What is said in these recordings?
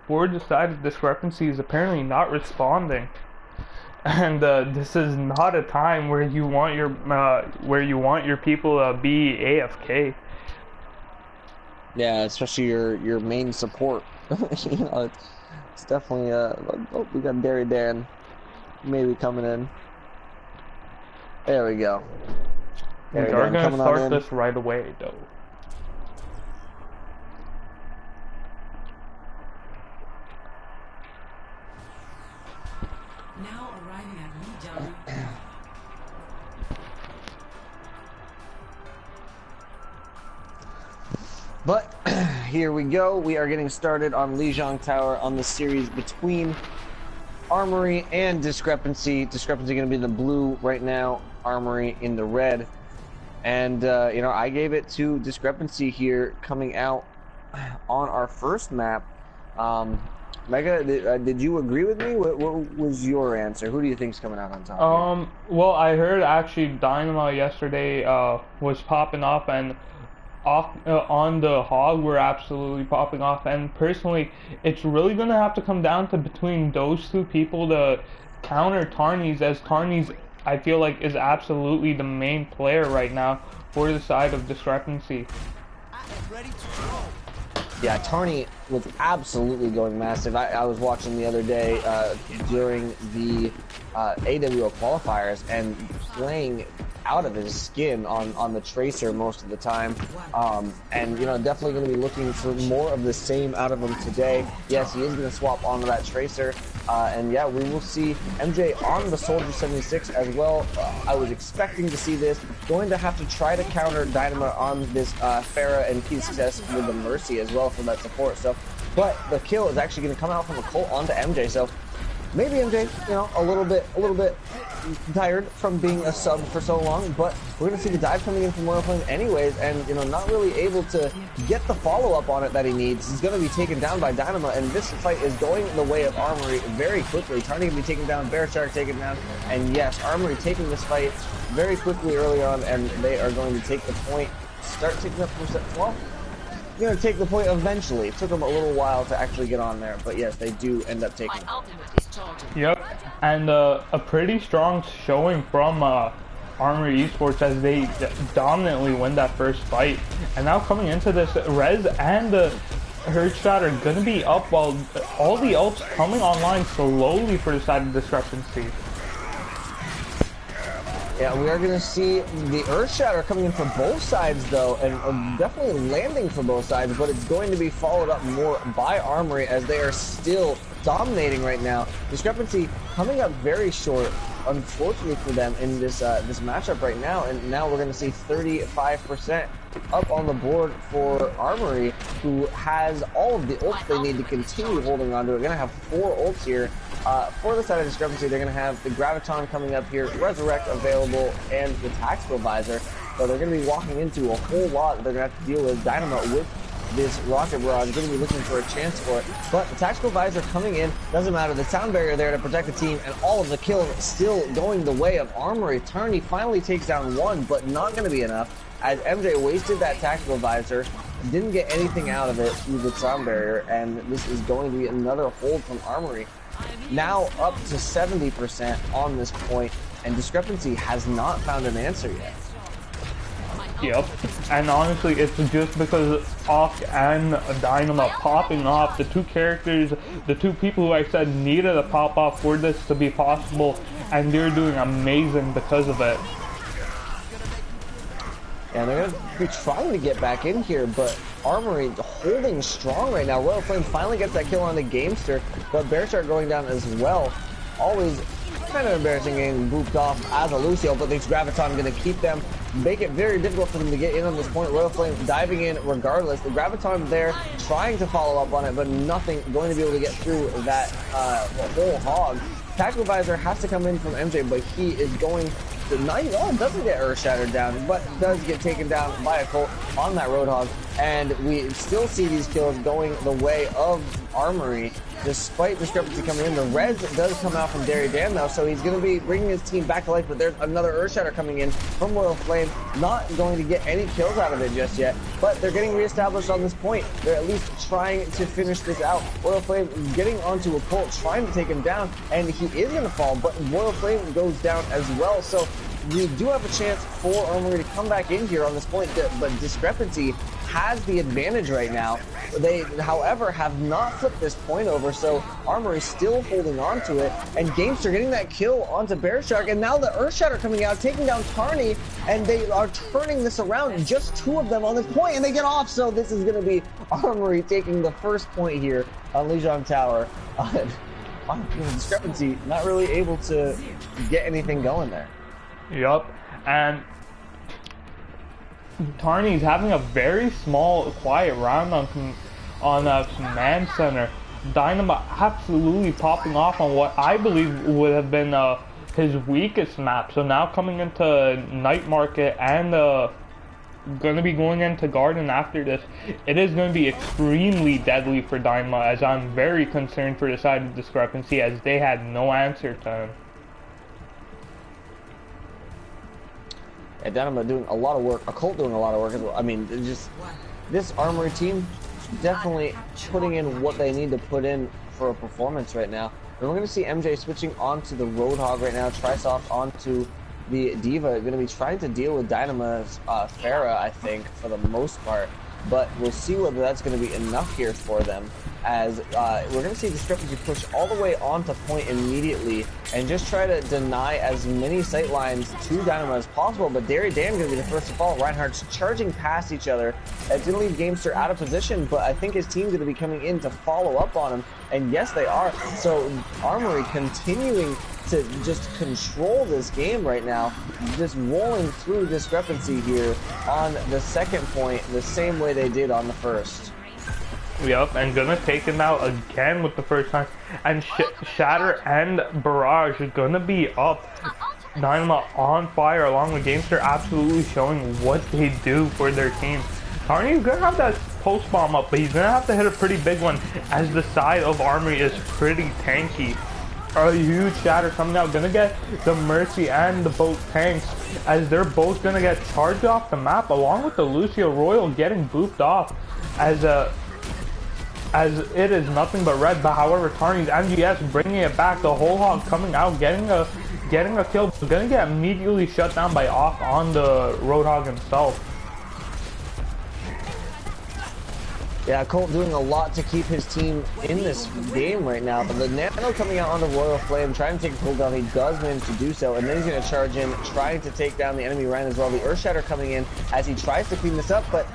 for the side of Discrepancy is apparently not responding. And this is not a time where you want your people to be AFK. Yeah, especially your main support. You know, it's definitely oh, we got Derry Dan maybe coming in. There we go. We are going to start this right away, though. Now arriving at Lijiang. But here we go. We are getting started on Lijiang Tower on the series between Armory and Discrepancy. Discrepancy going to be in the blue right now. Armory in the red. And, you know, I gave it to Discrepancy here coming out on our first map. Mega, did you agree with me? What was your answer? Who do you think's coming out on top? Well, I heard actually Dynamo yesterday was popping off, and on the Hog were absolutely popping off. And personally, it's really gonna have to come down to between those two people to counter Tarnies, as Tarnies I feel like is absolutely the main player right now for the side of Discrepancy. Yeah, Tarney was absolutely going massive. I was watching the other day during the PWL qualifiers and playing out of his skin on the Tracer most of the time. And, you know, definitely going to be looking for more of the same out of him today. Yes, he is going to swap onto that Tracer. And yeah, we will see MJ on the Soldier 76 as well. I was expecting to see this. Going to have to try to counter Dynamo on this Farah and Key Success with the Mercy as well for that support stuff. But the kill is actually going to come out from a Colt onto MJ. So maybe MJ, you know, a little bit tired from being a sub for so long, but we're going to see the dive coming in from Royal Flame anyways, and, you know, not really able to get the follow-up on it that he needs. He's going to be taken down by Dynamo, and this fight is going the way of Armory very quickly. Tarny going to be taken down, Bear Shark taken down, and yes, Armory taking this fight very quickly early on, and they are going to take the point, start taking up from well, you're going to take the point eventually. It took them a little while to actually get on there, but yes, they do end up taking it. Yep, and a pretty strong showing from Armory eSports as they dominantly win that first fight. And now coming into this, Rez and Hearthshot are going to be up while all the ults coming online slowly for the side of Discrepancy. Yeah, we are going to see the Earth Shatter coming in from both sides, though, and definitely landing for both sides, but it's going to be followed up more by Armory as they are still dominating right now. Discrepancy coming up very short, unfortunately for them, in this this matchup right now, and now we're going to see 35% up on the board for Armory, who has all of the ults they need to continue holding on to. We're going to have 4 ults here. For the side of Discrepancy, they're going to have the Graviton coming up here, Resurrect available, and the Tactical Visor. So they're going to be walking into a whole lot that they're going to have to deal with. Dynamo with this Rocket Barrage, going to be looking for a chance for it. But the Tactical Visor coming in, doesn't matter. The Sound Barrier there to protect the team, and all of the kills still going the way of Armory. Tarny finally takes down 1, but not going to be enough, as MJ wasted that Tactical Visor, didn't get anything out of it through the Sound Barrier, and this is going to be another hold from Armory. Now up to 70% on this point, and Discrepancy has not found an answer yet. Yep, and honestly, it's just because Ock and Dynamo popping off, the two characters, the two people who I said needed a pop off for this to be possible, and they're doing amazing because of it. And they're going to be trying to get back in here, but Armory holding strong right now. Royal Flame finally gets that kill on the Gamester, but Bear Shark going down as well. Always kind of embarrassing getting booped off as a Lucio, but this Graviton going to keep them, make it very difficult for them to get in on this point. Royal Flame diving in regardless. The Graviton there trying to follow up on it, but nothing going to be able to get through that whole hog. Tactical Visor has to come in from MJ, but he is going to not, oh, doesn't get Earth Shattered down, but does get taken down by a Colt on that Roadhog. and we still see these kills going the way of Armory, despite Discrepancy coming in. The res does come out from Derry Dan, though, so he's going to be bringing his team back to life, but there's another Earthshatter coming in from Royal Flame, not going to get any kills out of it just yet, but they're getting reestablished on this point. They're at least trying to finish this out. Royal Flame getting onto a Colt, trying to take him down, and he is going to fall, but Royal Flame goes down as well, so we do have a chance for Armory to come back in here on this point, but Discrepancy has the advantage right now. They, however, have not flipped this point over, so Armory still holding on to it, and Gamester getting that kill onto Bear Shark, and now the Earthshatter coming out, taking down Tarny, and they are turning this around. Just 2 of them on this point, and they get off, so this is going to be Armory taking the first point here on Legion Tower. Discrepancy not really able to get anything going there. Yup, and Tarny's having a very small, quiet round on Command Center. Dynamo absolutely popping off on what I believe would have been his weakest map. So now coming into Night Market and going to be going into Garden after this, it is going to be extremely deadly for Dynamo, as I'm very concerned for the side of Discrepancy, as they had no answer to him. And Dynamo doing a lot of work, Occult doing a lot of work as well. I mean, just this Armory team definitely putting in what they need to put in for a performance right now. And we're going to see MJ switching onto the Roadhog right now, Trisoft onto the Diva, going to be trying to deal with Dynamo's Pharah, I think, for the most part. But we'll see whether that's going to be enough here for them, as we're going to see Discrepancy push all the way onto point immediately and just try to deny as many sight lines to Dynamo as possible. But Derry Dan going to be the first to fall. Reinhardt's charging past each other. It's going to leave Gamester out of position, but I think his team's going to be coming in to follow up on him. And yes, they are. So Armory continuing to just control this game right now, just rolling through Discrepancy here on the second point the same way they did on the first. Yep, and gonna take him out again with the first time, and Shatter and Barrage are gonna be up. Dynamo on fire along with Gamester, absolutely showing what they do for their team. Tarny's gonna have that post bomb up, but he's gonna have to hit a pretty big one, as the side of Armory is pretty tanky. A huge Shatter coming out, gonna get the Mercy and the both tanks, as they're both gonna get charged off the map, along with the Lucio Royal getting booped off, as it is nothing but red. But however, Tarny's MGS bringing it back, the whole hog coming out, getting a kill, gonna get immediately shut down by off on the Roadhog himself. Yeah, Colt doing a lot to keep his team in this game right now, but the Nano coming out on the Royal Flame, trying to take Colt down. He does manage to do so, and then he's going to charge in, trying to take down the enemy Ryan as well. The Earthshatter coming in as he tries to clean this up, but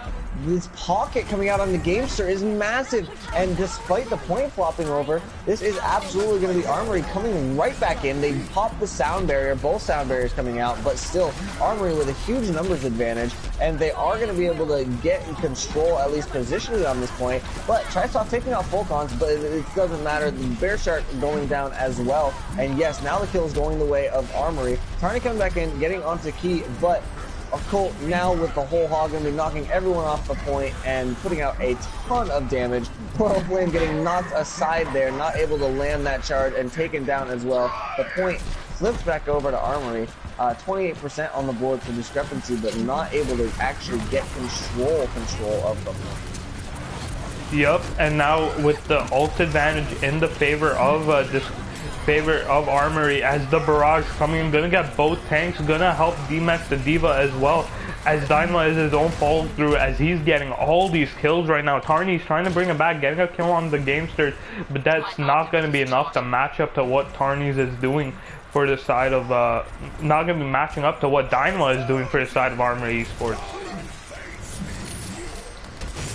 this pocket coming out on the Gamester is massive, and despite the point flopping over, this is absolutely going to be Armory coming right back in. They popped the sound barrier, both sound barriers coming out, but still Armory with a huge numbers advantage, and they are going to be able to get in control, at least positionally on this point. But Trisoft taking out Fulcons, but it doesn't matter. The Bear Shark going down as well, and yes, now the kill is going the way of Armory. Tarny coming back in, getting onto Key, but Colt now with the whole hog going to be knocking everyone off the point and putting out a ton of damage. Royal Flame getting knocked aside there, not able to land that charge and taken down as well. The point flips back over to Armory. 28% on the board for Discrepancy, but not able to actually get control of the point. Yep, and now with the ult advantage in the favor of Armory, as the Barrage coming in, gonna get both tanks, gonna help DMX the Diva as well, as Dynamo is his own follow through, as he's getting all these kills right now. Tarny's trying to bring him back, getting a kill on the Gamesters, but that's not gonna be enough to match up to what Tarny's is doing for the side of, not gonna be matching up to what Dynamo is doing for the side of Armory eSports.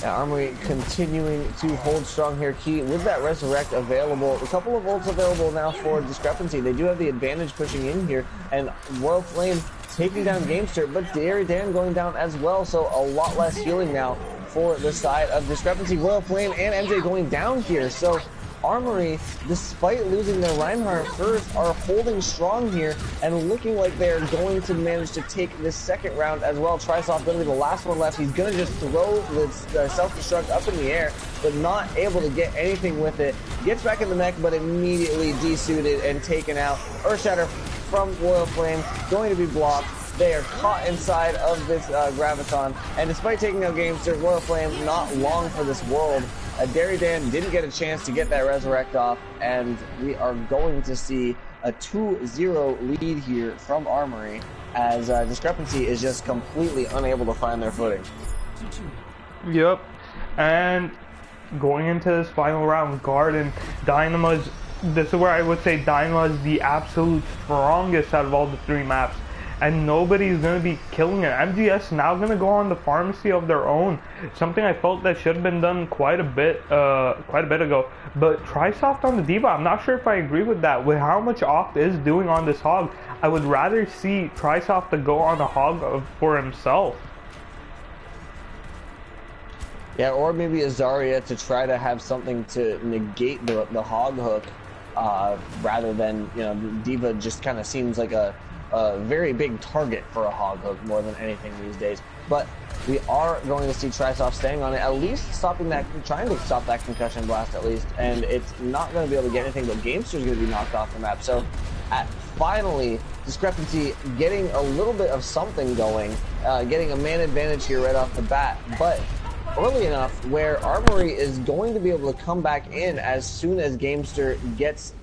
Yeah, Armory continuing to hold strong here. Key with that Resurrect available. A couple of ults available now for Discrepancy. They do have the advantage pushing in here. And Royal Flame taking down Gamester, but Derry Dan going down as well. So a lot less healing now for the side of Discrepancy. Royal Flame and MJ going down here. So Armory, despite losing their Reinhardt first, are holding strong here and looking like they're going to manage to take this second round as well. Trysoft going to be the last one left. He's going to just throw the self-destruct up in the air, but not able to get anything with it. Gets back in the mech, but immediately desuited and taken out. Earthshatter from Royal Flame going to be blocked. They are caught inside of this Graviton, and despite taking out Gamester, Royal Flame not long for this world. Dan didn't get a chance to get that Resurrect off, and we are going to see a 2-0 lead here from Armory, as Discrepancy is just completely unable to find their footing. Yep, and going into this final round, Garden, Dynamo's, this is where I would say Dynamo is the absolute strongest out of all the three maps. And nobody's going to be killing it. MGS now going to go on the pharmacy of their own. Something I felt that should have been done quite a bit ago. But Trysoft on the D.Va, I'm not sure if I agree with that. With how much Oct is doing on this Hog, I would rather see Trysoft to go on a Hog for himself. Yeah, or maybe Azaria to try to have something to negate the Hog hook, rather than, you know, D.Va just kind of seems like a very big target for a Hog hook more than anything these days. But we are going to see Trysoft staying on it, at least stopping that, trying to stop that concussion blast at least, and it's not going to be able to get anything, but Gamester's going to be knocked off the map. So finally, Discrepancy getting a little bit of something going, getting a man advantage here right off the bat, but early enough where Armory is going to be able to come back in as soon as Gamester gets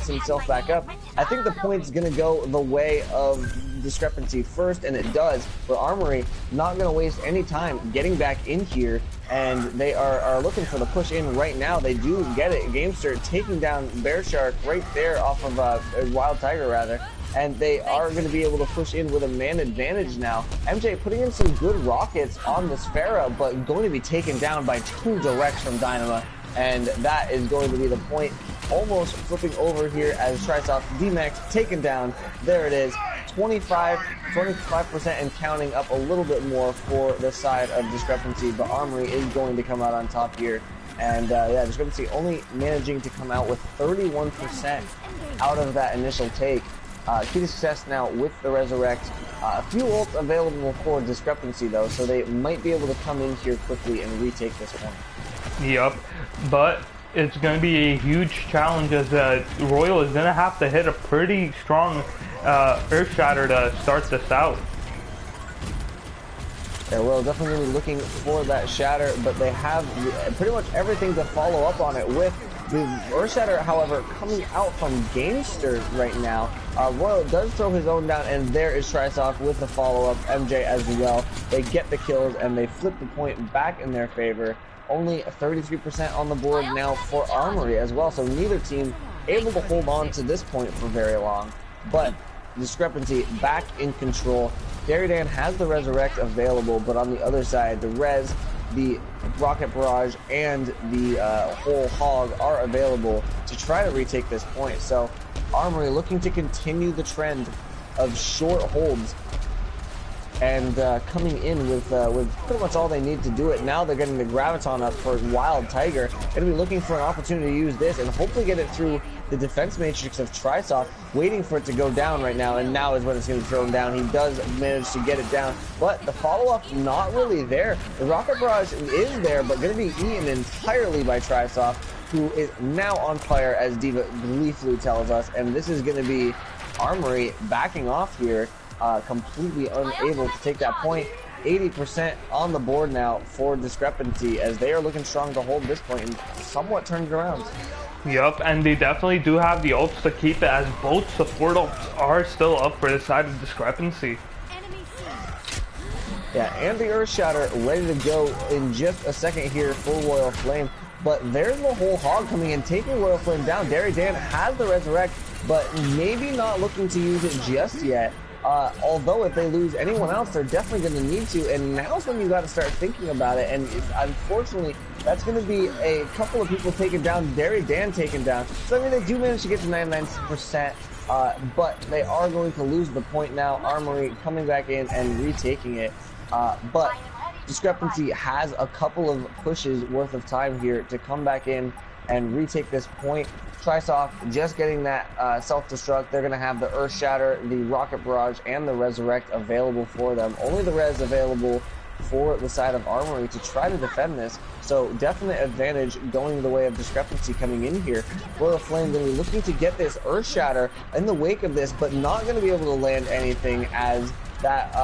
himself back up. I think the point's going to go the way of Discrepancy first, and it does, but Armory not going to waste any time getting back in here, and they are looking for the push in right now. They do get it. Gamester taking down Bear Shark right there off of Wild Tiger rather, and they are going to be able to push in with a man advantage now. MJ putting in some good rockets on this Pharah, but going to be taken down by two directs from Dynamo, and that is going to be the point. Almost flipping over here as Trysoft D-Max taken down. There it is, 25% and counting, up a little bit more for the side of Discrepancy, but Armory is going to come out on top here. And yeah, Discrepancy only managing to come out with 31% out of that initial take. Key to success now with the Resurrect. A few ults available for Discrepancy though, so they might be able to come in here quickly and retake this one. Yep, but it's going to be a huge challenge, as Royal is going to have to hit a pretty strong Earth Shatter to start this out. Yeah, Royal definitely going to be looking for that Shatter, but they have pretty much everything to follow up on it with. The Earth Shatter, however, coming out from Gamester right now. Royal does throw his own down, and there is Trysoft with the follow-up, MJ as well. They get the kills, and they flip the point back in their favor. Only 33% on the board now for Armory as well, so neither team able to hold on to this point for very long. But Discrepancy back in control. Dan has the Resurrect available, but on the other side, the Res, the Rocket Barrage, and the whole Hog are available to try to retake this point. So Armory looking to continue the trend of short holds, and coming in with pretty much all they need to do it. Now they're getting the Graviton up for Wild Tiger. Going to be looking for an opportunity to use this and hopefully get it through the defense matrix of Trysoft, waiting for it to go down right now, and now is when it's going to be thrown down. He does manage to get it down, but the follow-up not really there. The Rocket Barrage is there, but going to be eaten entirely by Trysoft, who is now on fire, as D.Va gleefully tells us, and this is going to be Armory backing off here. Completely unable to take that point. 80% on the board now for Discrepancy, as they are looking strong to hold this point and somewhat turn it around. Yup, and they definitely do have the ults to keep it, as both support ults are still up for the side of Discrepancy. Yeah, and the Earth Shatter ready to go in just a second here for Royal Flame. But there's the whole Hog coming in, taking Royal Flame down. Dan has the Resurrect, but maybe not looking to use it just yet. Although if they lose anyone else, they're definitely going to need to, and now's when you got to start thinking about it. And unfortunately, that's going to be a couple of people taken down, Dan taken down. So I mean, they do manage to get to 99%, but they are going to lose the point now. Armory coming back in and retaking it, but Discrepancy has a couple of pushes worth of time here to come back in and retake this point. Trisoft just getting that self-destruct. They're going to have the Earth Shatter, the Rocket Barrage, and the Resurrect available for them. Only the Res available for the side of Armory to try to defend this. So definite advantage going the way of Discrepancy coming in here. Royal Flame going to be looking to get this Earth Shatter in the wake of this, but not going to be able to land anything as that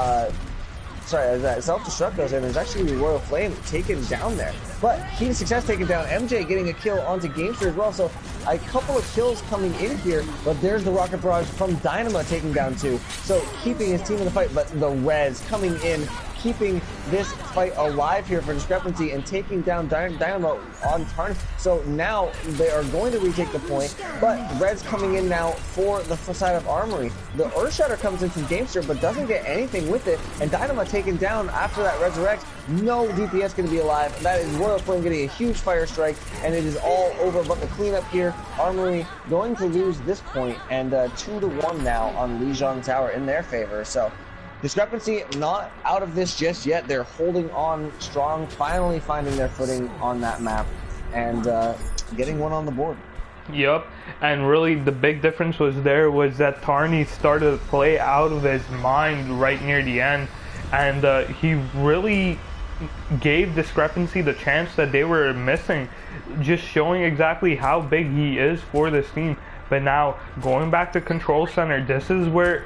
as that self-destruct goes in. There's actually Royal Flame taken down there. But Key to Success taken down. MJ getting a kill onto Gamester as well. So a couple of kills coming in here, but there's the Rocket Barrage from Dynamo taking down 2. So keeping his team in the fight, but the Res coming in, keeping this fight alive here for Discrepancy and taking down Dynamo on Tarn. So now they are going to retake the point, but Red's coming in now for the side of Armory. The Earth Shatter comes in from Gamester, but doesn't get anything with it, and Dynamo taken down after that Resurrect. No DPS going to be alive. That is Royal Flame getting a huge fire strike, and it is all over. But the cleanup here, Armory going to lose this point, and 2-1 now on Lijiang Tower in their favor. So Discrepancy not out of this just yet. They're holding on strong, finally finding their footing on that map, and getting one on the board. Yep, and really the big difference was that Tarny started to play out of his mind right near the end, and he really gave Discrepancy the chance that they were missing, just showing exactly how big he is for this team. But now going back to Control Center, this is where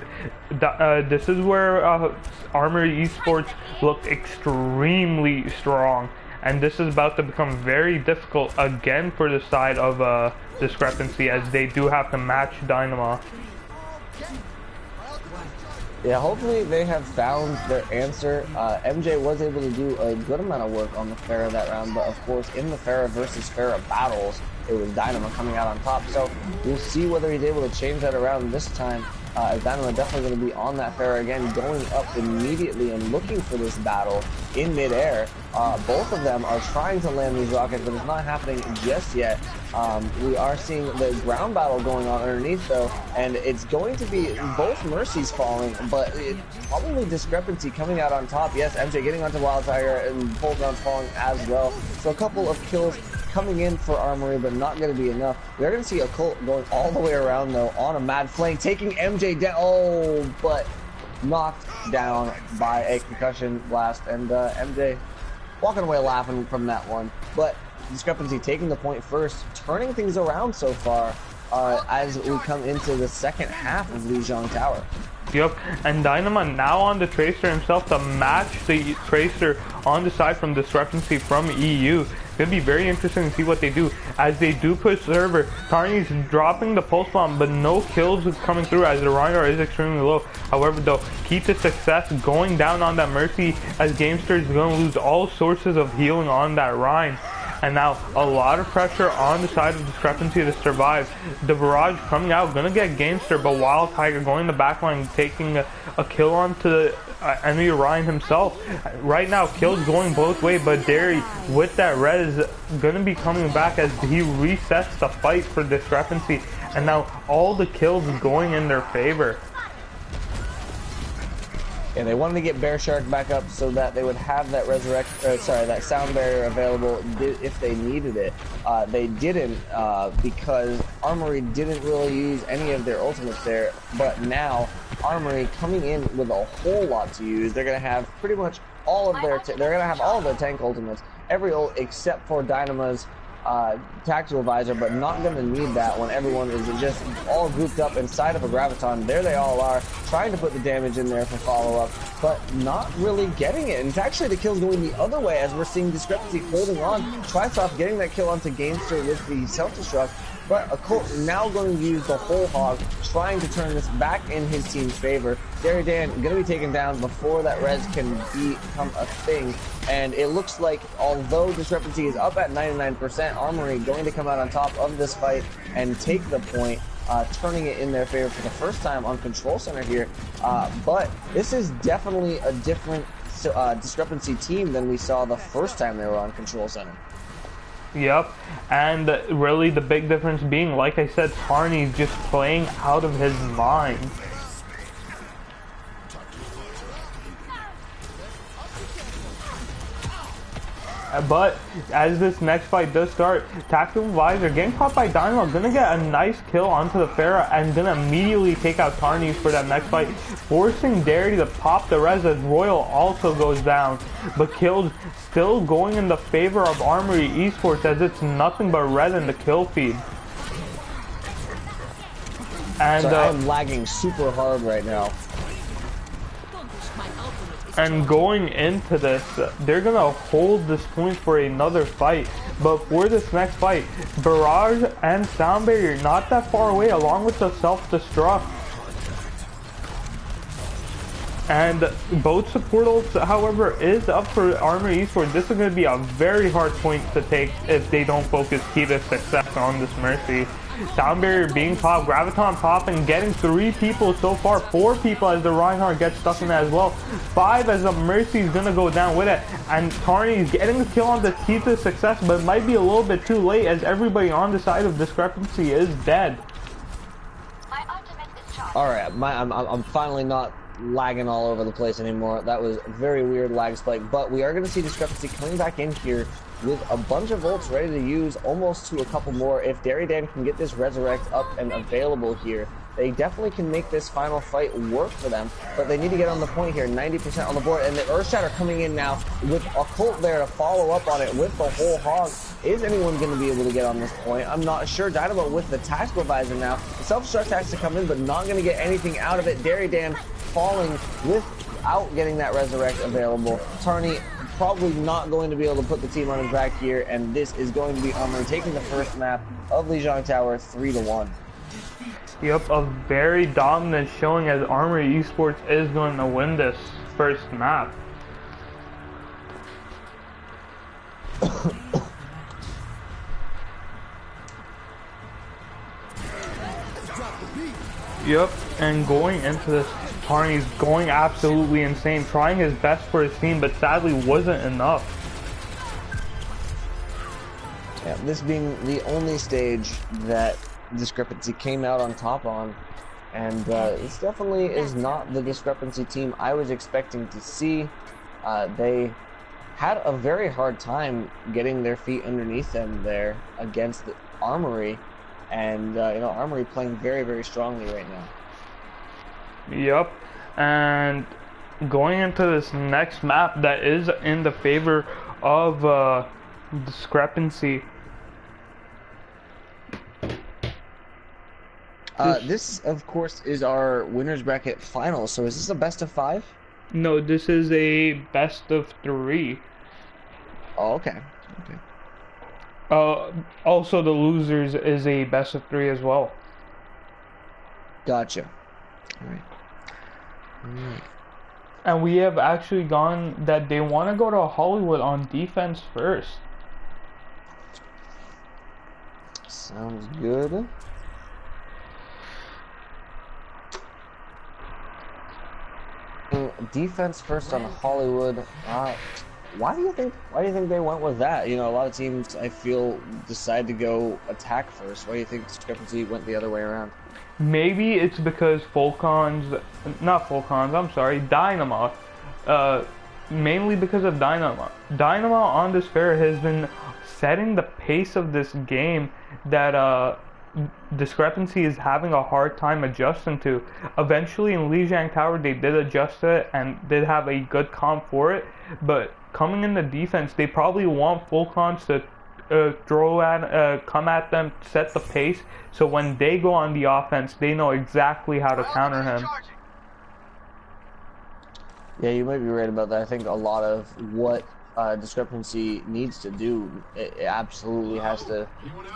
Armory eSports looked extremely strong, and this is about to become very difficult again for the side of Discrepancy, as they do have to match Dynamo. Yeah, hopefully they have found their answer. MJ was able to do a good amount of work on the Pharah that round, but of course in the Pharah versus Pharah battles, it was Dynamo coming out on top. So we'll see whether he's able to change that around this time. Dynamo definitely going to be on that Pharah again, going up immediately and looking for this battle in midair. Both of them are trying to land these rockets, but it's not happening just yet. We are seeing the ground battle going on underneath though, and it's going to be both Mercies falling, but probably Discrepancy coming out on top. Yes, MJ getting onto Wild Tiger, and Polgon's falling as well. So a couple of kills coming in for Armory, but not going to be enough. We're going to see a Colt going all the way around though on a Mad Flank, taking MJ down. Oh, but knocked down by a concussion blast, and MJ walking away laughing from that one. But Discrepancy taking the point first, turning things around so far as we come into the second half of Lijiang Tower. Yep, and Dynamo now on the Tracer himself to match the Tracer on the side from Discrepancy from EU. It's going to be very interesting to see what they do as they do push server. Carney's dropping the pulse bomb, but no kills coming through as the Rhino is extremely low. However, though, Key to Success going down on that Mercy as Gamester is going to lose all sources of healing on that Rhine. And now a lot of pressure on the side of Discrepancy to survive. The barrage coming out, gonna get Gamester, but Wild Tiger going in the backline, taking a kill onto the enemy Ryan himself. Right now, kills going both ways, but Derry with that res gonna be coming back as he resets the fight for Discrepancy. And now all the kills going in their favor. And they wanted to get Bear Shark back up so that they would have that that sound barrier available if they needed it. They didn't because Armory didn't really use any of their ultimates there. But now Armory coming in with a whole lot to use. They're gonna have pretty much all of their tank ultimates, every ult except for Dynamo's tactical visor, but not going to need that when everyone is just all grouped up inside of a Graviton. There they all are, trying to put the damage in there for follow-up, but not really getting it. And it's actually the kills going the other way as we're seeing Discrepancy holding on. Trisoft getting that kill onto Gamester with the self-destruct, but a Colt now going to use the whole hog, trying to turn this back in his team's favor. Derry Dan going to be taken down before that res can become a thing. And it looks like, although Discrepancy is up at 99%, Armory going to come out on top of this fight and take the point, turning it in their favor for the first time on Control Center here. But this is definitely a different Discrepancy team than we saw the first time they were on Control Center. Yep, and really the big difference being, like I said, Tarney's just playing out of his mind. But as this next fight does start, Tactical Visor getting caught by Dynamo, gonna get a nice kill onto the Pharah and gonna immediately take out Tarnies for that next fight, forcing Derry to pop the res as Royal also goes down. But kills still going in the favor of Armory eSports as it's nothing but red in the kill feed. And so I'm lagging super hard right now. And going into this, they're gonna hold this point for another fight. But for this next fight, Barrage and Sound Barrier not that far away, along with the self-destruct. And both support ults, however, is up for Armory eSports. This is going to be a very hard point to take if they don't focus key to success on this Mercy. Sound Barrier being popped, Graviton popping, getting 3 people so far, 4 people as the Reinhardt gets stuck in that as well, 5 as the Mercy is going to go down with it, and Tarny is getting the kill on the key to success, but it might be a little bit too late as everybody on the side of Discrepancy is dead. Alright, I'm finally not lagging all over the place anymore. That was a very weird lag spike, but we are going to see Discrepancy coming back in here with a bunch of ults ready to use, almost to a couple more. If Darrydan can get this Resurrect up and available here, they definitely can make this final fight work for them, but they need to get on the point here. 90% on the board, and the Earthshatter coming in now with a Cult there to follow up on it with the whole hog. Is anyone going to be able to get on this point? I'm not sure. Dynamo with the Tactical Visor now. The self-destruct has to come in, but not going to get anything out of it. Darrydan falling without getting that Resurrect available. Tarny probably not going to be able to put the team on his back here, and this is going to be Armory taking the first map of Lijiang Tower 3-1. Yep, a very dominant showing as Armory eSports is going to win this first map. Yep, and going into this, Tarny's going absolutely insane, trying his best for his team, but sadly wasn't enough. Yeah, this being the only stage that Discrepancy came out on top on, and this definitely is not the Discrepancy team I was expecting to see. They had a very hard time getting their feet underneath them there against the Armory, and you know, Armory playing very, very strongly right now. Yep, and going into this next map that is in the favor of Discrepancy. This, of course, is our winners bracket final. So is this a best of 5? No, this is a best of 3. Oh, okay. Okay. Also the losers is a best of 3 as well. Gotcha. All right. And we have actually gone that they want to go to Hollywood on defense first. Sounds good. Defense first on Hollywood. Why do you think they went with that? You know, a lot of teams I feel decide to go attack first. Why do you think Discrepancy went the other way around? Maybe it's because Dynamo. Mainly because of Dynamo. Dynamo on this fair has been setting the pace of this game that Discrepancy is having a hard time adjusting to. Eventually in Lijiang Tower they did adjust it and did have a good comp for it, but coming in the defense they probably want Fulcons to come at them, set the pace, so when they go on the offense they know exactly how to counter him. Yeah, you might be right about that. I think a lot of what Discrepancy needs to do, it absolutely has to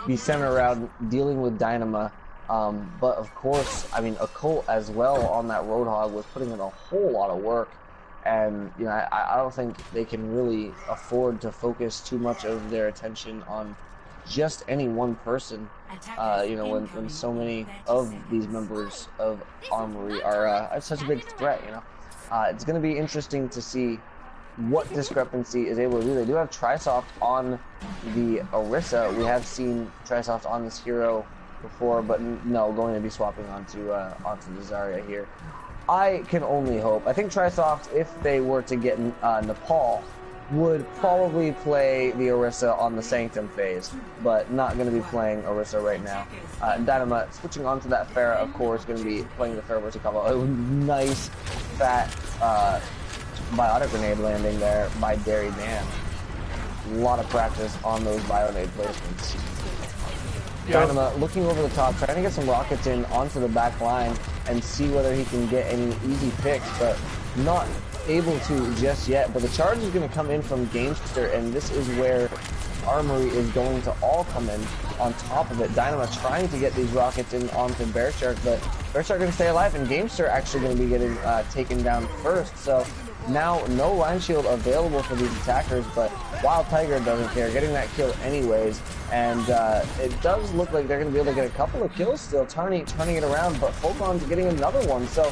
be centered around dealing with Dynamo. But of course, I mean, Occult as well on that Roadhog was putting in a whole lot of work. And, you know, I don't think they can really afford to focus too much of their attention on just any one person, you know, when so many of these members of Armory are such a big threat, you know. It's going to be interesting to see what Discrepancy is able to do. They do have Trisoft on the Orisa. We have seen Trisoft on this hero before, but no, going to be swapping onto the Zarya here. I can only hope. I think Trisoft, if they were to get Nepal, would probably play the Orisa on the Sanctum phase, but not going to be playing Orisa right now. Dynama switching on to that Pharah, of course, going to be playing the Pharah versus combo. A nice, fat biotic grenade landing there by Derry Dan. A lot of practice on those bionade placements. Yep. Dynama looking over the top, trying to get some rockets in onto the back line and see whether he can get any easy picks, but not able to just yet. But the charge is going to come in from Gamester, and this is where Armory is going to all come in on top of it. Dynama trying to get these rockets in onto Bear Shark, but Bear Shark going to stay alive, and Gamester actually going to be getting taken down first. So now no line shield available for these attackers, but Wild Tiger doesn't care, getting that kill anyways. And it does look like they're going to be able to get a couple of kills still. Tarny turning it around, but Fulcon's getting another one. So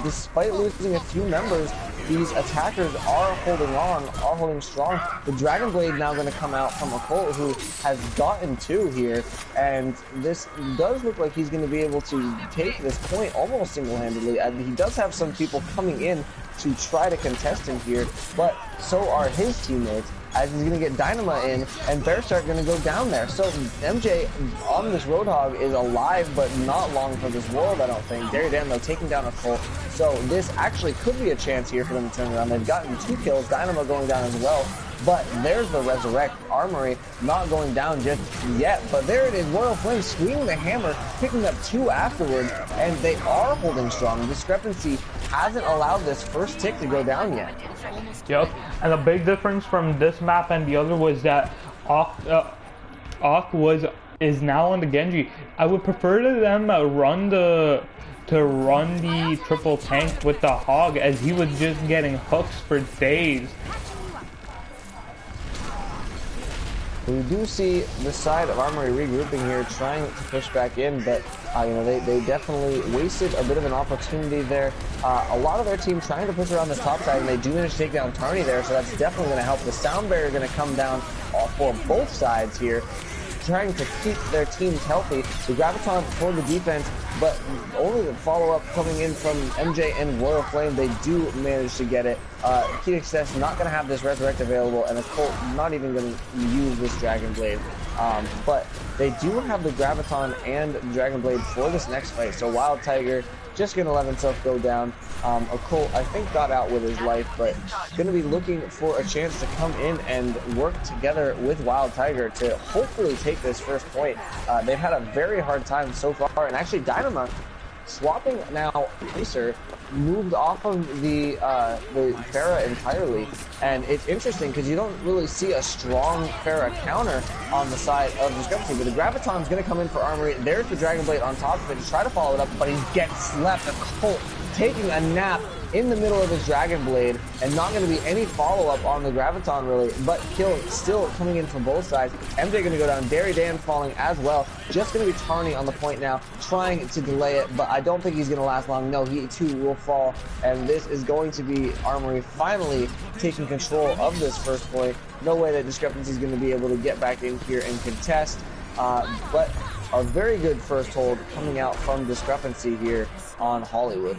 despite losing a few members, these attackers are holding on, are holding strong. The Dragon Blade now going to come out from Occult, who has gotten 2 here, and this does look like he's going to be able to take this point almost single-handedly. And he does have some people coming in to try to contest him here, but so are his teammates, as he's going to get Dynama in, and Bear Shark going to go down there. So MJ on this Roadhog is alive, but not long for this world, I don't think. Derry Dan, though, taking down a Colt. So this actually could be a chance here for them to turn around. They've gotten 2 kills, Dynama going down as well. But there's the Resurrect. Armory not going down just yet. But there it is, Royal Flame swinging the hammer, picking up 2 afterwards, and they are holding strong. Discrepancy hasn't allowed this first tick to go down yet. Yep, and the big difference from this map and the other was that Ock is now on the Genji. I would prefer to them run the triple tank with the Hog, as he was just getting hooks for days. We do see the side of Armory regrouping here, trying to push back in, but you know, they definitely wasted a bit of an opportunity there. A lot of their team trying to push around this top side, and they do manage to take down Tarny there, so that's definitely going to help. The sound barrier going to come down for both sides here, trying to keep their teams healthy. The Graviton for the defense, but only the follow-up coming in from MJ and Royal Flame. They do manage to get it. Key Success not going to have this Resurrect available, and Occult not even going to use this Dragon Blade. But they do have the Graviton and Dragon Blade for this next fight, so Wild Tiger just going to let himself go down. Occult, I think, got out with his life, but going to be looking for a chance to come in and work together with Wild Tiger to hopefully take this first point. They've had a very hard time so far, and actually Dynama swapping now. Pacer moved off of the Pharah entirely, and it's interesting because you don't really see a strong Pharah counter on the side of Discrepancy, but the Graviton's going to come in for Armory. There's the Dragon Blade on top of it to try to follow it up, but he gets slept. A Colt taking a nap in the middle of his Dragon Blade, and not going to be any follow-up on the Graviton really, but kill still coming in from both sides. MJ going to go down, Derry Dan falling as well. Just going to be Tarny on the point now, trying to delay it, but I don't think he's going to last long. No, he too will fall, and this is going to be Armory finally taking control of this first point. No way that Discrepancy is going to be able to get back in here and contest, but a very good first hold coming out from Discrepancy here on Hollywood.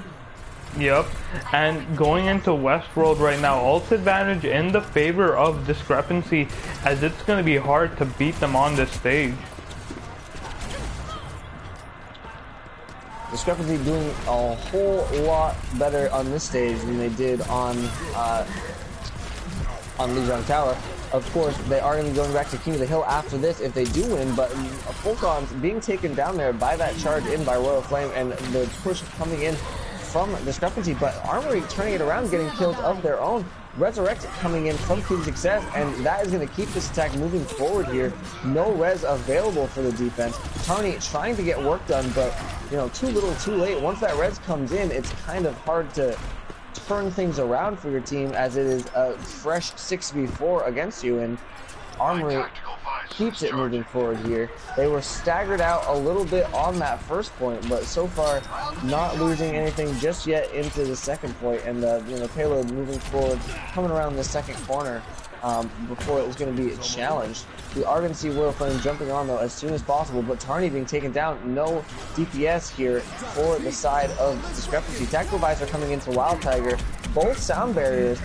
Yep, and going into Westworld right now, ult advantage in the favor of Discrepancy, as it's going to be hard to beat them on this stage. Discrepancy doing a whole lot better on this stage than they did on Lijiang Tower. Of course, they are going to be going back to King of the Hill after this if they do win, but Fulcon's being taken down there by that charge in by Royal Flame, and the push coming in from Discrepancy, but Armory turning it around, getting kills of their own. Resurrect coming in from Key Success, and that is going to keep this attack moving forward here. No res available for the defense. Tarny trying to get work done, but you know, too little too late. Once that res comes in, it's kind of hard to turn things around for your team, as it is a fresh 6v4 against you, and Armory keeps it moving forward here. They were staggered out a little bit on that first point, but so far not losing anything just yet into the second point, and you know, payload moving forward, coming around the second corner before it was going to be challenged. We are going to see Royal Flame jumping on though as soon as possible, but Tarny being taken down. No DPS here for the side of Discrepancy. Tactical Visor coming into Wild Tiger, both sound barriers,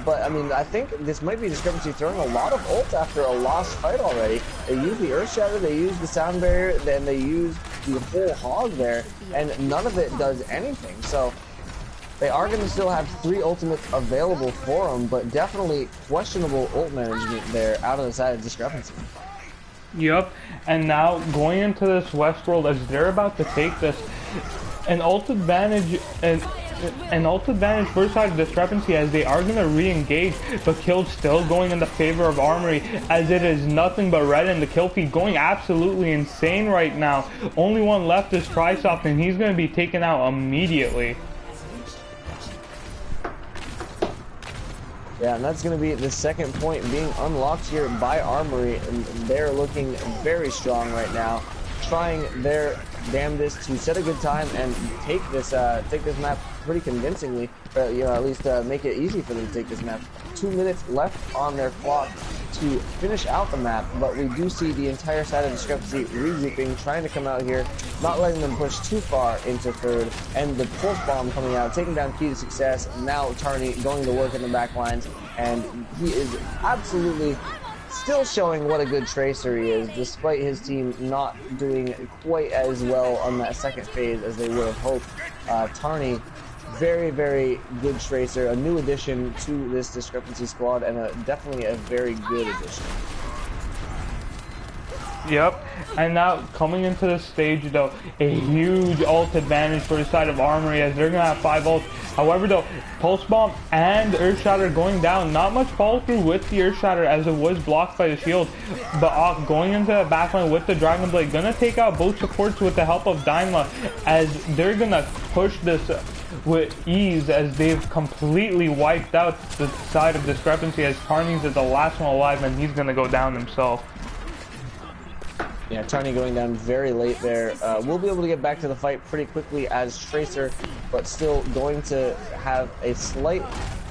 but I mean, I think this might be Discrepancy throwing a lot of ults after a lost fight already. They use the Earth Shatter, they use the sound barrier, then they use the whole hog there, and none of it does anything. So they are going to still have 3 ultimates available for them, but definitely questionable ult management there out of the side of Discrepancy. Yep, and now going into this Westworld, as they're about to take this, an ult advantage first side of Discrepancy, as they are going to re-engage, but kills still going in the favor of Armory, as it is nothing but red, and the kill feed going absolutely insane right now. Only one left is Trisoft, and he's going to be taken out immediately. Yeah, and that's going to be the second point being unlocked here by Armory, and they're looking very strong right now, trying their damnedest to set a good time and take this map pretty convincingly, you know, at least make it easy for them to take this map. 2 minutes left on their clock to finish out the map, but we do see the entire side of Discrepancy regrouping, trying to come out here, not letting them push too far into third, and the pulse bomb coming out, taking down Key to Success. Now Tarny going to work in the back lines, and he is absolutely still showing what a good tracer he is, despite his team not doing quite as well on that second phase as they would have hoped. Tarny, very, very good tracer, a new addition to this Discrepancy squad, and definitely a very good addition. Yep, and now coming into this stage though, a huge ult advantage for the side of Armory, as they're gonna have 5 ults. However though, Pulse Bomb and Earth Shatter going down, not much follow through with the Earth Shatter as it was blocked by the shield, but Ock going into the backline with the Dragon Blade, gonna take out both supports with the help of Dynamo, as they're gonna push this with ease, as they've completely wiped out the side of Discrepancy, as Tarny's is the last one alive and he's gonna go down himself. Yeah, Tarny going down very late there. We'll be able to get back to the fight pretty quickly as Tracer, but still going to have a slight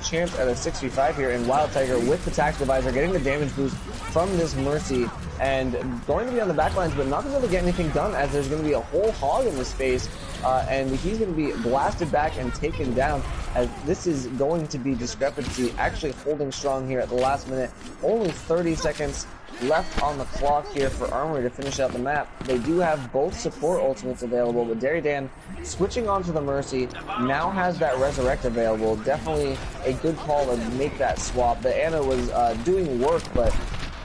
chance at a 6v5 here, and Wild Tiger with the Tactical Visor getting the damage boost from this Mercy, and going to be on the backlines, but not going to be able to get anything done, as there's going to be a whole hog in the space, and he's going to be blasted back and taken down, as this is going to be Discrepancy actually holding strong here at the last minute. Only 30 seconds left on the clock here for Armory to finish out the map. They do have both support ultimates available, but Dan switching onto the Mercy now has that Resurrect available. Definitely a good call to make that swap. The Ana was doing work, but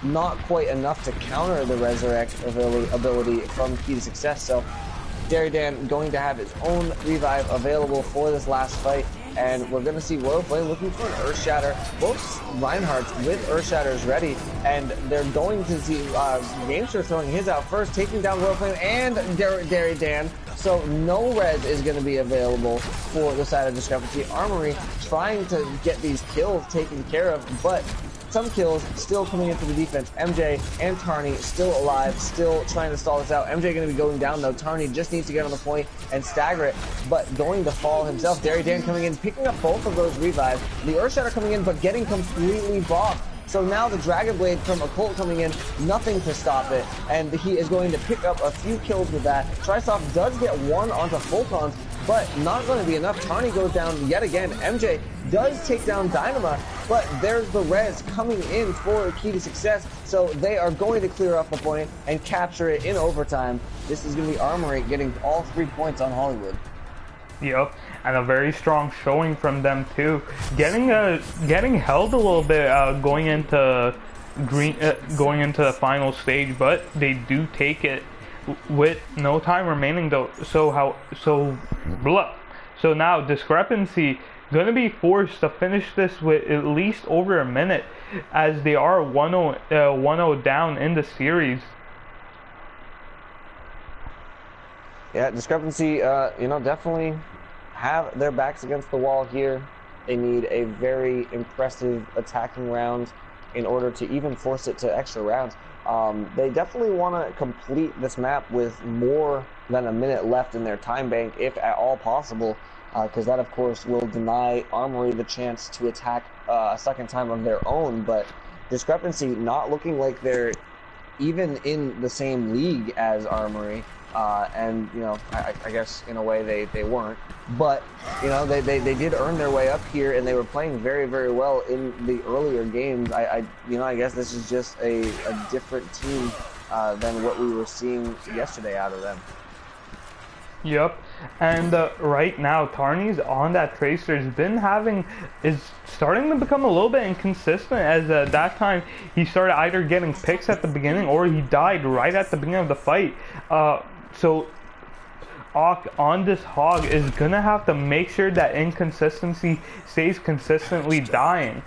not quite enough to counter the Resurrect ability from Key to Success. So Dan going to have his own revive available for this last fight, and we're going to see Royal Flame looking for an Earth Shatter. Both Reinhardts with Earth Shatters ready, and they're going to see Gamester throwing his out first, taking down Royal Flame and Dan. So no res is going to be available for the side of Discrepancy. Armory trying to get these kills taken care of, but some kills still coming into the defense. MJ and Tarny still alive, still trying to stall this out. MJ going to be going down though. Tarny just needs to get on the point and stagger it, but going to fall himself. Dan coming in, picking up both of those revives. The Earth Shatter coming in, but getting completely bopped. So now the Dragon Blade from Occult coming in, nothing to stop it, and he is going to pick up a few kills with that. Trisoft does get one onto Fulcons, but not going to be enough. Tarny goes down yet again. MJ does take down Dynama, but there's the res coming in for Key to Success, so they are going to clear up the point and capture it in overtime. This is going to be Armory getting all 3 points on Hollywood. Yep, and a very strong showing from them too. Getting held a little bit going into the final stage, but they do take it with no time remaining though. So now Discrepancy gonna be forced to finish this with at least over a minute, as they are 1-0 down in the series. Yeah, Discrepancy, definitely have their backs against the wall here. They need a very impressive attacking round in order to even force it to extra rounds. They definitely want to complete this map with more than a minute left in their time bank, if at all possible, because that, of course, will deny Armory the chance to attack a second time of their own. But Discrepancy not looking like they're even in the same league as Armory. And, you know, I guess in a way they weren't. But, you know, they did earn their way up here, and they were playing very, very well in the earlier games. You know, I guess this is just a different team than what we were seeing yesterday out of them. Yep, and right now Tarny's on that Tracer is starting to become a little bit inconsistent, as that time he started either getting picks at the beginning or he died right at the beginning of the fight. So on this Hog is gonna have to make sure that inconsistency stays consistently dying,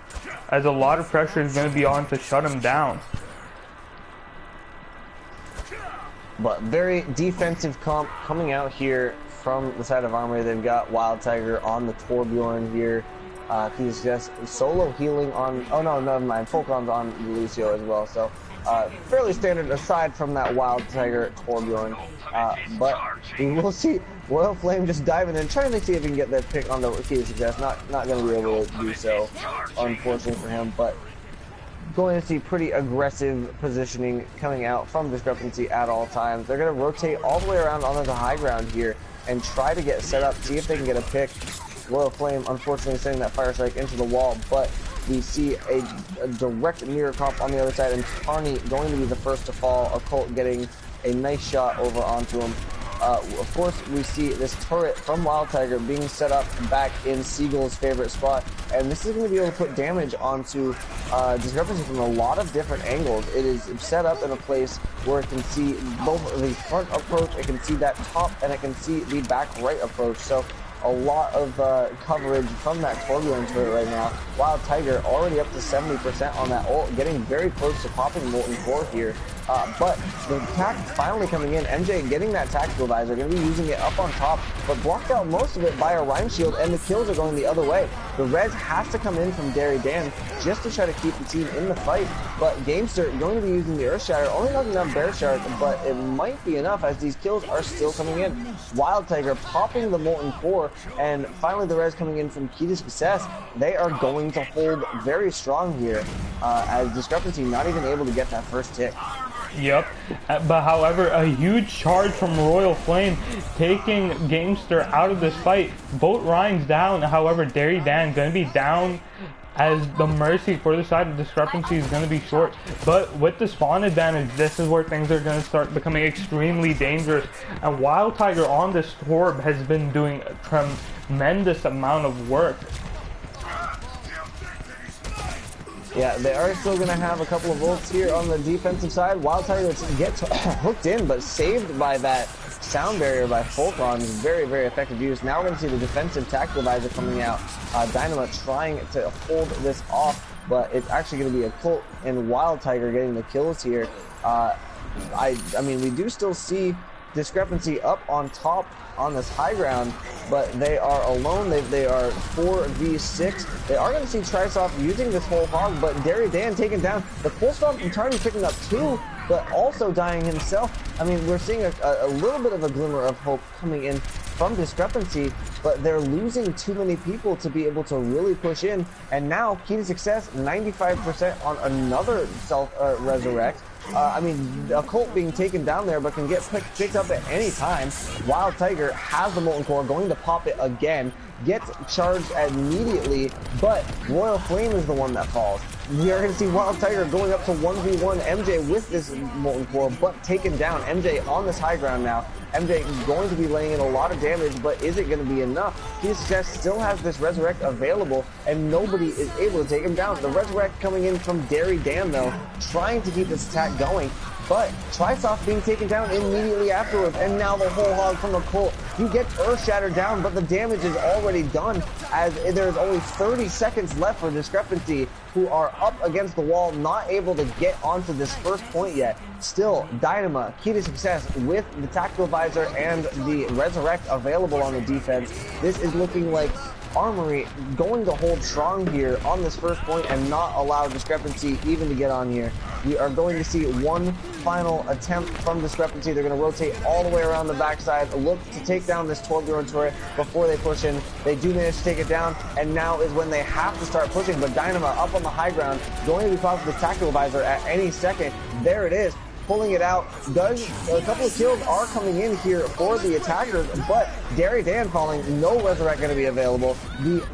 as a lot of pressure is gonna be on to shut him down. But very defensive comp coming out here from the side of Armory. They've got Wild Tiger on the Torbjorn here. He's just solo healing on... Oh, no, never mind. Fulcon's on Lucio as well. So, fairly standard aside from that Wild Tiger Torbjorn. But we will see Royal Flame just diving in, trying to see if he can get that pick on the key to success. Not going to be able to do so, unfortunately for him. But going to see pretty aggressive positioning coming out from Discrepancy at all times. They're going to rotate all the way around onto the high ground here and try to get set up, see if they can get a pick. Royal Flame, unfortunately, sending that Fire Strike into the wall, but we see a direct mirror comp on the other side, and Tarny going to be the first to fall. Occult getting a nice shot over onto him. Of course, we see this turret from Wild Tiger being set up back in Seagull's favorite spot, and this is going to be able to put damage onto Discrepancy from a lot of different angles. It is set up in a place where it can see both the front approach, it can see that top, and it can see the back right approach. So a lot of coverage from that Torbjorn turret right now. Wild Tiger already up to 70% on that ult, getting very close to popping Molten Core here. But the attack finally coming in. MJ getting that tactical visor, going to be using it up on top, but blocked out most of it by a Rhyme Shield, and the kills are going the other way. The res has to come in from Derry Dan just to try to keep the team in the fight, but Gamester going to be using the Earth Shatter, only knocking down Bear Shark, but it might be enough as these kills are still coming in. Wild Tiger popping the Molten Core, and finally the res coming in from Key to Success. They are going to hold very strong here, as Discrepancy not even able to get that first tick. Yep, but however, a huge charge from Royal Flame taking Gamester out of this fight. Both Ryan's down, however, Derry Dan going to be down, as the Mercy for the side of Discrepancy is going to be short. But with the spawn advantage, this is where things are going to start becoming extremely dangerous. And Wild Tiger on this Torb has been doing a tremendous amount of work. Yeah, they are still going to have a couple of ults here on the defensive side. Wild Tiger gets hooked in, but saved by that sound barrier by Fulcron. Very, very effective use. Now we're going to see the defensive tactical visor coming out. Dynamo trying to hold this off, but it's actually going to be a Colt and Wild Tiger getting the kills here. I mean, we do still see Discrepancy up on top on this high ground, but they are alone. They are 4v6. They are going to see Trisoft using this whole hog, but Derry Dan taken down. The full stop from Tarny picking up 2, but also dying himself. I mean, we're seeing a little bit of a glimmer of hope coming in from Discrepancy, but they're losing too many people to be able to really push in. And now, Key to Success, 95% on another self-resurrect. I mean, a Colt being taken down there, but can get picked up at any time. Wild Tiger has the Molten Core, going to pop it again, gets charged immediately, but Royal Flame is the one that falls. We are going to see Wild Tiger going up to 1v1 MJ with this Molten Core, but taken down. MJ on this high ground now. MJ going to be laying in a lot of damage, but is it going to be enough? TSS still has this Resurrect available, and nobody is able to take him down. The Resurrect coming in from Derry Dan, though, trying to keep this attack going, but Trisoft being taken down immediately afterwards, and now the whole hog from the Colt. You get Earth Shatter down, but the damage is already done, as there's only 30 seconds left for Discrepancy, who are up against the wall, not able to get onto this first point yet. Still, Dynama, Key to Success with the Tactical Visor and the Resurrect available on the defense. This is looking like Armory going to hold strong here on this first point and not allow Discrepancy even to get on here. We are going to see one final attempt from Discrepancy. They're going to rotate all the way around the backside, look to take down this Torbjorn turret before they push in. They do manage to take it down, and now is when they have to start pushing, but Dynama up on the high ground, going to be caught with the Tactical Visor at any second. There it is. pulling it out. A couple of kills are coming in here for the attackers, but Derry Dan falling, no resurrect going to be available. The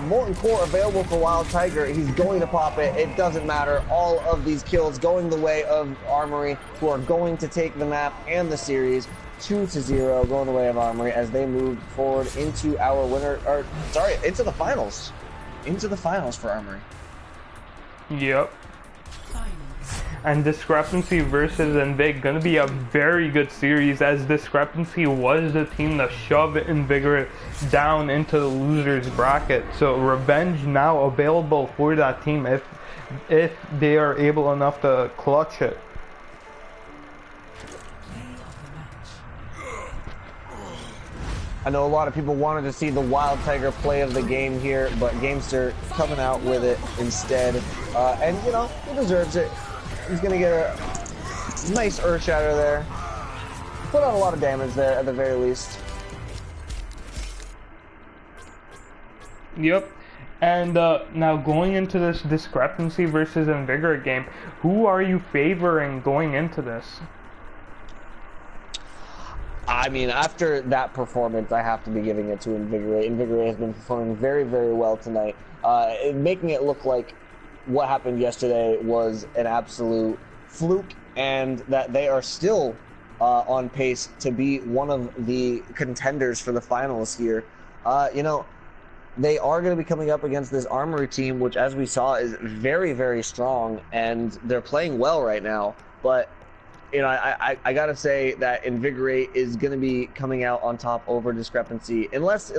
Molten Core available for Wild Tiger. He's going to pop it. It doesn't matter. All of these kills going the way of Armory, who are going to take the map and the series 2-0, going the way of Armory as they move forward into our into the finals. Into the finals for Armory. Yep. And Discrepancy versus Invig gonna be a very good series, as Discrepancy was the team to shove Invigorate down into the losers bracket. So revenge now available for that team if they are able enough to clutch it. I know a lot of people wanted to see the Wild Tiger play of the game here, but Gamester coming out with it instead. And, you know, he deserves it. He's going to get a nice Earth Shatter there. Put out a lot of damage there, at the very least. Yep. And now going into this Discrepancy versus Invigorate game, who are you favoring going into this? I mean, after that performance, I have to be giving it to Invigorate. Invigorate has been performing very, very well tonight, making it look like what happened yesterday was an absolute fluke, and that they are still on pace to be one of the contenders for the finals here. You know, they are going to be coming up against this Armory team, which, as we saw, is very, very strong, and they're playing well right now. But you know, I gotta say that Invigorate is gonna be coming out on top over Discrepancy, unless